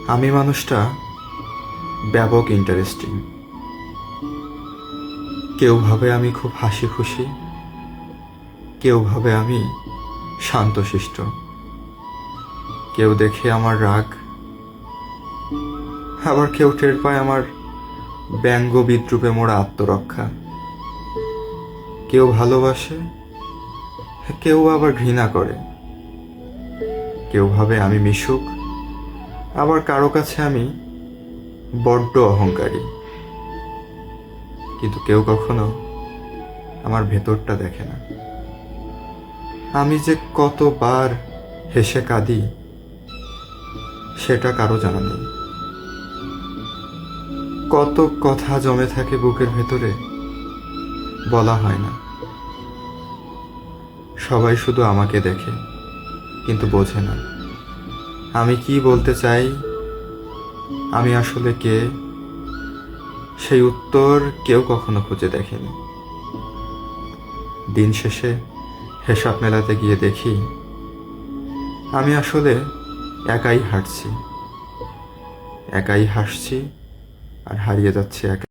আমি মানুষটা ব্যাপক ইন্টারেস্টিং। কেউ ভাবে আমি খুব হাসি খুশি, কেউ ভাবে আমি শান্তশিষ্ট, কেউ দেখে আমার রাগ, আবার কেউ টের পায় আমার ব্যঙ্গ বিদ্রুপে মোড়া আত্মরক্ষা। কেউ ভালোবাসে, কেউ আবার ঘৃণা করে, কেউ ভাবে আমি মিশুক, আবার কারো কাছে আমি বড্ড অহংকারী। কিন্তু কেউ কখনো আমার ভেতরটা দেখে না। আমি যে কতবার হেসে কাঁদি সেটা কারো জানা নেই। কত কথা জমে থাকে বুকের ভেতরে, বলা হয় না। সবাই শুধু আমাকে দেখে, কিন্তু বোঝে না আমি কি বলতে চাই, আমি আসলে কে। সেই উত্তর কেউ কখনো খুঁজে দেখেনি। দিন শেষে হিসাব মেলাতে গিয়ে দেখি আমি আসলে একাই হাঁটছি, একাই হাসছি, আর হারিয়ে যাচ্ছে একা।